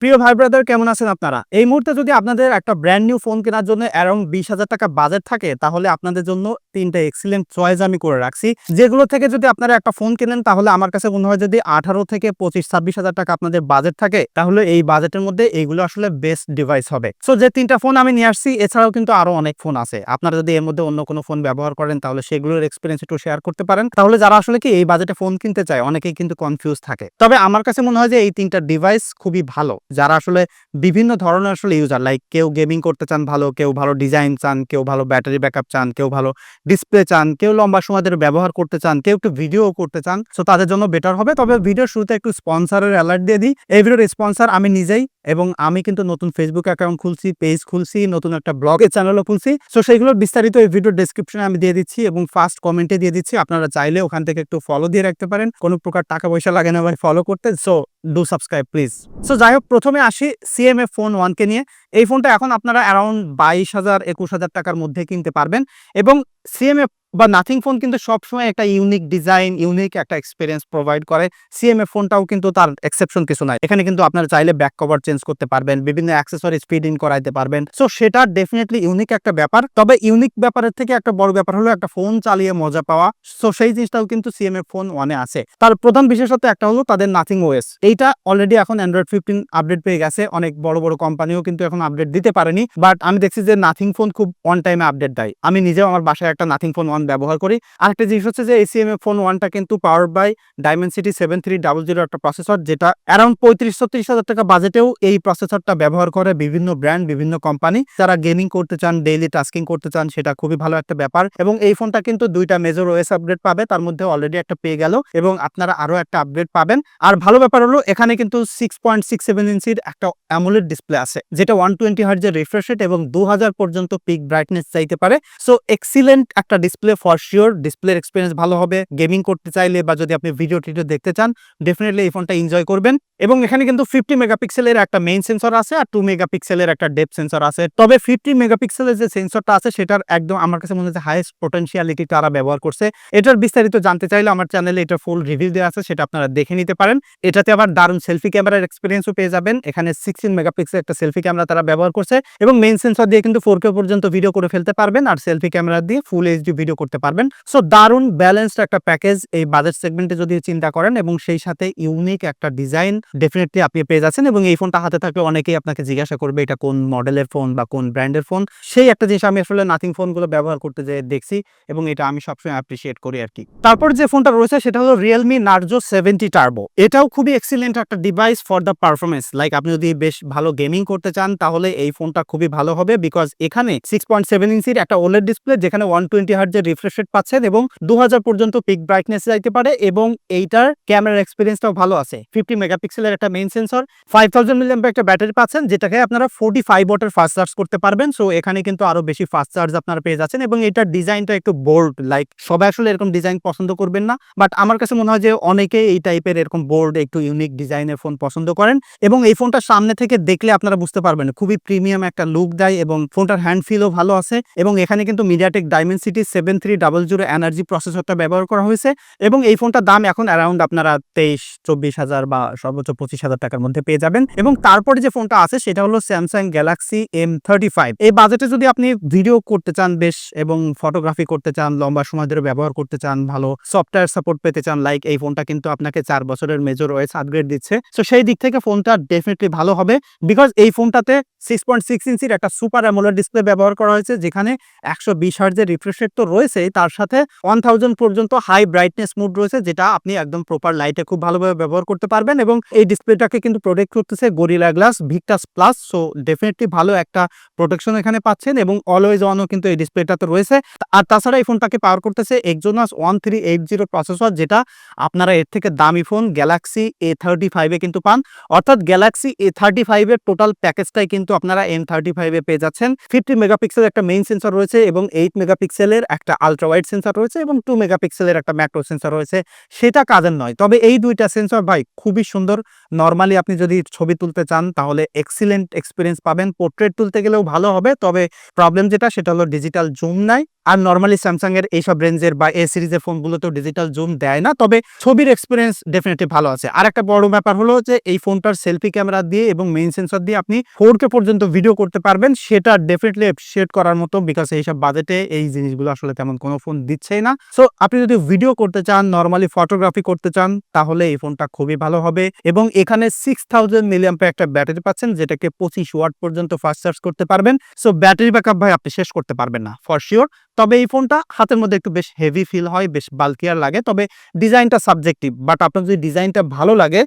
প্রিয় ভাই ব্রাদার কেমন আছেন আপনারা? এই মুহূর্তে যদি আপনাদের একটা ব্র্যান্ড নিউ ফোন কেনার জন্য অ্যারাউন্ড ৳২০,০০০ বাজেট থাকে, তাহলে আপনাদের জন্য ৩ টা এক্সিলেন্ট চয়েস আমি করে রাখছি। যেগুলো থেকে যদি আপনারা একটা ফোন কেনেন, তাহলে আমার কাছে মনে হয় যদি ১৮ থেকে ২৫-২৬,০০০ টাকা আপনাদের বাজেট থাকে, তাহলে এই বাজেটের মধ্যে এইগুলো আসলে বেস্ট ডিভাইস হবে। সো যে ৩ টা ফোন আমি নিয়ে আসছি, এছাড়াও কিন্তু আরো অনেক ফোন আছে। আপনারা যদি এর মধ্যে অন্য কোনো ফোন ব্যবহার করেন, তাহলে সেগুলোর এক্সপেরিয়েন্স একটু শেয়ার করতে পারেন। তাহলে যারা আসলে কি এই বাজেটে ফোন কিনতে চায়, অনেকেই কিন্তু কনফিউজ থাকে। তবে আমার কাছে মনে হয় যে এই ৩ টা ডিভাইস খুবই ভালো। যারা আসলে বিভিন্ন ধরনের আসলে ইউজার, লাইক কেউ গেমিং করতে চান ভালো, কেউ ভালো ডিজাইন চান, কেউ ভালো ব্যাটারি ব্যাকআপ চান, কেউ ভালো ডিসপ্লে চান, কেউ লম্বা সময় ধরে ব্যবহার করতে চান, কেউ একটু ভিডিও করতে চান। সো তাদের জন্য বেটার হবে। তবে ভিডিওর শুরুতে একটু স্পন্সরের অ্যালার্ট দিয়ে দিই। এই ভিডিওর স্পন্সর আমি নিজেই, এবং আমি কিন্তু নতুন ফেসবুক অ্যাকাউন্ট খুলছি, পেজ খুলছি, নতুন একটা ব্লগের চ্যানেলও খুলছি। সো সেইগুলোর বিস্তারিত এই ভিডিওর ডেসক্রিপশনে আমি দিয়ে দিচ্ছি এবং ফার্স্ট কমেন্টে দিয়ে দিচ্ছি। আপনারা চাইলে ওখান থেকে একটু ফলো দিয়ে রাখতে পারেন। কোনো প্রকার টাকা পয়সা লাগে না ভাই ফলো করতে। So do subscribe please. So যাই হোক, প্রথমে আসি CMA ফোন 1 কে নিয়ে। এই ফোনটা এখন আপনারা অ্যারাউন্ড ২২,০০০-২১,০০০ টাকার মধ্যে কিনতে পারবেন এবং CMA বা নাথিং ফোন কিন্তু সবসময় একটা ইউনিক ডিজাইন, ইউনিক একটা এক্সপেরিয়েন্স প্রোভাইড করে। CMA ফোনটাও কিন্তু তার এক্সেপশন কিছু নাই। এখানে কিন্তু আপনারা চাইলে ব্যাক কভার চেঞ্জ করতে পারবেন, বিভিন্ন অ্যাক্সেসরিজ ফিট ইন করাইতে পারবেন। সো সেটা ডেফিনিটলি ইউনিক একটা ব্যাপার। তবে ইউনিক ব্যাপারের থেকে একটা বড় ব্যাপার হলো একটা ফোন চালিয়ে মজা পাওয়া। সো সেই জিনিসটাও কিন্তু CMA ফোন 1 এ আছে। তার প্রধান বিশেষত্ব একটা হলো তাদের নাথিং OS। এইটা অলরেডি এখন Android 15 আপডেট পেয়ে গেছে। অনেক বড়, বড় কোম্পানিও কিন্তু এখন আপডেট দিতে পারেনি। বাট আমি দেখছি যে নাথিং ফোন খুব অন টাইমে আপডেট দেয়। আমি নিজেও আমার বাসায় একটা নাথিং ফোন 1 ব্যবহার করি। আরেকটা জিনিস হচ্ছে যে এই CMA ফোন 1 টা কিন্তু পাওয়ারড বাই Dimensity 7300 একটা প্রসেসর, যেটা অ্যারাউন্ড ৩৫-৩৬,০০০ টাকা বাজেটেও এই প্রসেসরটা ব্যবহার করে বিভিন্ন ব্র্যান্ড, বিভিন্ন কোম্পানি। যারা গেমিং করতে চান, ডেইলি টাস্কিং করতে চান, সেটা খুবই ভালো একটা ব্যাপার। এবং এই ফোনটা কিন্তু ২ টা মেজর OS আপডেট পাবে। তার মধ্যে অলরেডি একটা পেয়ে গেল এবং আপনারা আরো একটা আপডেট পাবেন। আর ভালো ব্যাপার হলো এখানে কিন্তু 6.67 ইঞ্চির একটা AMOLED ডিসপ্লে আছে, যেটা 120 হার্টজের রিফ্রেশ রেট এবং ২০০০ পর্যন্ত পিক ব্রাইটনেস চাইতে পারে। সো এক্সিলেন্ট একটা ডিসপ্লে ফর শিওর। ডিসপ্লের এক্সপেরিয়েন্স ভালো হবে। গেমিং করতে চাইলে বা যদি আপনি ভিডিও টিডিও দেখতে চান, ডেফিনিটলি এই ফোনটা এনজয় করবেন। এবং এখানে কিন্তু 50 মেগাপিক্সেলের একটা মেইন সেন্সর আছে আর 2 মেগাপিক্সেলের একটা ডেপথ সেন্সর আছে। তবে 50 মেগাপিক্সেলের যে সেন্সরটা আছে, সেটার একদম আমার কাছে মনে হচ্ছে হাইয়েস্ট পোটেনশিয়ালিটি তারা ব্যবহার করছে। এটার বিস্তারিত জানতে চাইলে আমার চ্যানেলে এটার ফুল রিভিউ দেওয়া আছে, সেটা আপনারা দেখে নিতে পারেন। এটাতে আবার দারুণ সেলফি ক্যামেরার এক্সপেরিয়েন্সও পেয়ে যাবেন। এখানে 16 মেগাপিক্সেল একটা সেলফি ক্যামেরা তারা ব্যবহার করছে এবং মেইন সেন্সর দিয়ে কিন্তু 4K পর্যন্ত ভিডিও করে ফেলতে পারবেন আর সেলফি ক্যামেরা দিয়ে ফুল এইচডি ভিডিও করতে পারবেন। সো দারুণ ব্যালেন্সড একটা প্যাকেজ এই বাজেট সেগমেন্টে যদি চিন্তা করেন, এবং সেই সাথে ইউনিক একটা ডিজাইন ডেফিনিটলি আপনি পেয়ে যাচ্ছেন। এবং এই ফোনটা হাতে থাকলে অনেকেই আপনাকে জিজ্ঞাসা করবে এটা কোন মডেলের ফোন বা কোন ব্র্যান্ডের ফোন। সেই একটা জিনিস আমি আসলে নাথিং ফোনগুলো ব্যবহার করতে যেয়ে দেখছি এবং এটা আমি সবসময় অ্যাপ্রিশিয়েট করি আরকি। তারপর যে ফোনটা রয়েছে সেটা হলো Realme Narzo 70 Turbo। এটাও খুবই এক্সিলেন্ট একটা device for the performance. Like আপনি যদি বেশ ভালো গেমিং করতে চান, তাহলে এই ফোনটা খুবই ভালো হবে। বিকজ এখানে 6.7 ইঞ্চির একটা OLED ডিসপ্লে, যেখানে 120 হার্টজের রিফ্রেশ রেট পাচ্ছেন এবং ২০০০ পর্যন্ত পিক ব্রাইটনেস যাইতে পারে এবং এইটার ক্যামেরার এক্সপেরিয়েন্সটাও ভালো আছে। 50 মেগাপিক্সেলের একটা মেইন সেন্সর, 5000 মিলিঅ্যাম্পিয়ার একটা ব্যাটারি পাচ্ছেন, যেটাকে আপনারা 45 ওয়াটের ফাস্ট চার্জ করতে পারবেন। সো এখানে কিন্তু আরো বেশি ফাস্ট চার্জ আপনারা পেয়ে যাচ্ছেন এবং এটার ডিজাইনটা একটু বোল্ড। লাইক সবাই আসলে এরকম ডিজাইন পছন্দ করবেন না, বাট আমার কাছে মনে হয় যে অনেকেই এই টাইপের এরকম বোল্ড একটু ইউনিক ডিজাইনের ফোন পছন্দ করেন। এবং এই ফোনটা সামনে থেকে দেখলে আপনারা বুঝতে পারবেন খুবই প্রিমিয়াম একটা লুক দেয় এবং ফোনটার হ্যান্ড ফিলও ভালো আছে। এবং এখানে কিন্তু MediaTek Dimensity 7300 এনার্জি প্রসেসরটা ব্যবহার করা হয়েছে এবং এই ফোনটার দাম এখন অ্যারাউন্ড আপনারা ২৩-২৪,০০০ বা সর্বোচ্চ ২৫,০০০ টাকার মধ্যে পেয়ে যাবেন। এবং তারপরে যে ফোনটা আছে সেটা হলো Samsung Galaxy M35। এই বাজেটে যদি আপনি ভিডিও করতে চান বেশ এবং ফটোগ্রাফি করতে চান, লম্বা সময় ধরে ব্যবহার করতে চান, ভালো সফটওয়্যার সাপোর্ট পেতে চান, লাইক এই ফোনটা কিন্তু আপনাকে ৪ বছরের মেজর OS আপগ্রেড দিচ্ছে। সো সেই দিক থেকে ফোনটা ডেফিনিটলি ভালো হবে। বিকজ এই ফোনটাতে 6.6 ইঞ্চির একটা সুপার অ্যামোলেড ডিসপ্লে ব্যবহার করা হয়েছে, যেখানে ১২০ হার্টজের রিফ্রেশ রেট তো রয়েছেই, তার সাথে 1000 পর্যন্ত হাই ব্রাইটনেস মোড রয়েছে, যেটা আপনি একদম প্রপার লাইটে খুব ভালোভাবে ব্যবহার করতে পারবেন। এবং এই ডিসপ্লেটাকে কিন্তু প্রোটেক্ট করতেছে gorilla glass Victus plus. So definitely ভালো একটা প্রোটেকশন এখানে পাচ্ছেন এবং অলওয়েজ অনও কিন্তু এই ডিসপ্লেটাতে রয়েছে। আর তাছাড়া এই ফোনটাকে পাওয়ার করতেছে Exynos 1380 প্রসেসর, যেটা আপনারা এর থেকে দামি ফোন Galaxy A35 এ কিন্তু পান। অর্থাৎ Galaxy A35 এর টোটাল প্যাকেজটাই কিন্তু আপনারা M35 এ পেয়ে যাচ্ছেন। 50 মেগাপিক্সেল একটা মেইন সেন্সর রয়েছে এবং 8 মেগাপিক্সেলের একটা আলট্রা ওয়াইড সেন্সর রয়েছে এবং 2 মেগাপিক্সেলের একটা ম্যাক্রো সেন্সর রয়েছে। সেটা কাজের নয়, তবে এই দুইটা সেন্সর ভাই খুবই সুন্দর। নরমালি আপনি যদি ছবি তুলতে চান, তাহলে এক্সিলেন্ট এক্সপেরিয়েন্স পাবেন। পোর্ট্রেট তুলতে গেলেও ভালো হবে, তবে প্রবলেম যেটা সেটা হলো ডিজিটাল জুম নাই। আর নর্মালি স্যামসাং এর এইসব রেঞ্জের বা এ সিরিজের ফোনগুলো তো ডিজিটাল জুম দেয় না, তবে ছবির এক্সপিরিয়েন্স ডেফিনেটলি ভালো আছে। আর একটা বড় ব্যাপার হলো যে এই ফোনটার সেলফি ক্যামেরা দিয়ে এবং মেইন সেন্সর দিয়ে আপনি 4K পর্যন্ত ভিডিও করতে পারবেন, সেটা ডেফিনেটলি অ্যাপ্রিশিয়েট করার মতো, বিকজ এইসব বাজেটে এই জিনিসগুলো আসলে তেমন কোনো ফোন দিচ্ছেই না। সো আপনি যদি ভিডিও করতে চান, নর্মালি ফটোগ্রাফি করতে চান, তাহলে এই ফোনটা খুবই ভালো হবে। এবং এখানে 6000 মিলিঅ্যাম্পিয়ার একটা ব্যাটারি পাচ্ছেন, যেটাকে 25 ওয়াট পর্যন্ত ফাস্ট চার্জ করতে পারবেন। সো ব্যাটারি ব্যাকআপ ভাই আপনি শেষ করতে পারবেন না ফর শিওর। তবে এই ফোনটা হাতের মধ্যে একটু বেশ হেভি ফিল হয়, বেশ বাল্কিয়ার লাগে। তবে ডিজাইনটা সাবজেক্টিভ, বাট আপনার যদি ডিজাইনটা ভালো লাগে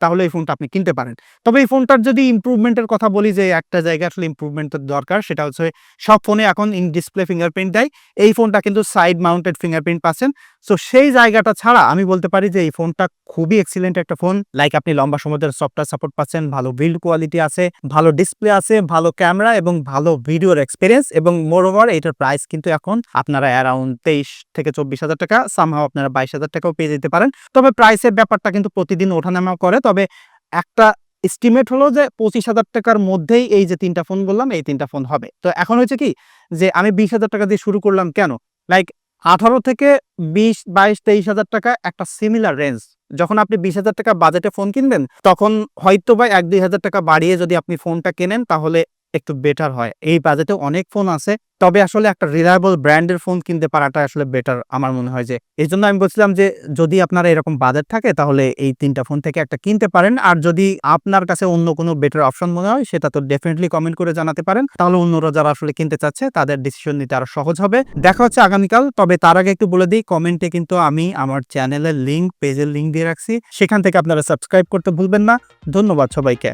তাহলে এই ফোনটা আপনি কিনতে পারেন। তবে এই ফোনটার যদি ইমপ্রুভমেন্টের কথা বলি, যে একটা জায়গায় আসলে ইমপ্রুভমেন্টের দরকার, সেটা হচ্ছে সব ফোনে এখন ইন ডিসপ্লে ফিঙ্গারপ্রিন্ট দেয়, এই ফোনটা কিন্তু সাইড মাউন্টেড ফিঙ্গারপ্রিন্ট পাচ্ছেন। সো সেই জায়গাটা ছাড়া আমি বলতে পারি যে এই ফোনটা খুবই এক্সিলেন্ট একটা ফোন। লাইক আপনি লম্বা সময় ধরে সফটওয়্যার সাপোর্ট পাচ্ছেন, ভালো বিল্ড কোয়ালিটি আছে, ভালো ডিসপ্লে আছে, ভালো ক্যামেরা এবং ভালো ভিডিওর এক্সপিরিয়েন্স। এবং মোরওভার এটার প্রাইস কিন্তু এখন আপনারা অ্যারাউন্ড 23 থেকে 24,000 টাকা, সামহাও আপনারা 22,000 টাকাও পেয়ে যেতে পারেন। তবে প্রাইসের ব্যাপারটা কিন্তু প্রতিদিন ওঠানামা করে। তবে একটা এস্টিমেট হলো যে 25,000 টাকার মধ্যেই এই যে 3টা ফোন বললাম, এই 3টা ফোন হবে। তো এখন হয়েছে কি যে আমি 20,000 টাকা দিয়ে শুরু করলাম কেন? লাইক 18 থেকে 20, 22, 23,000 টাকা একটা সিমিলার রেঞ্জ। যখন আপনি 20,000 টাকা বাজেটে ফোন কিনবেন, তখন হয়তোবা 1-2,000 টাকা বাড়িয়ে যদি আপনি ফোনটা কেনেন তাহলে একটু বেটার হয়। এই বাজেটে অনেক ফোন আছে, তবে আসলে একটা রিলায়েবল ব্র্যান্ডের ফোন কিনতে পারাটা আসলে বেটার আমার মনে হয়। যে এইজন্য আমি বলছিলাম যে যদি আপনারা এরকম বাজেট থাকে তাহলে এই 3টা ফোন থেকে একটা কিনতে পারেন। আর যদি আপনার কাছে অন্য কোনো বেটার অপশন মনে হয়, সেটা তো ডেফিনিটলি কমেন্ট করে জানাতে পারেন। তাহলে অন্যরা যারা আসলে কিনতে চাচ্ছে তাদের ডিসিশন নিতে আরো সহজ হবে। দেখা হচ্ছে আগামীকাল। তবে তার আগে একটু বলে দিই, কমেন্টে কিন্তু আমি আমার চ্যানেলের লিংক, পেজের লিংক দিয়ে রাখছি, সেখান থেকে আপনারা সাবস্ক্রাইব করতে ভুলবেন না। ধন্যবাদ সবাইকে।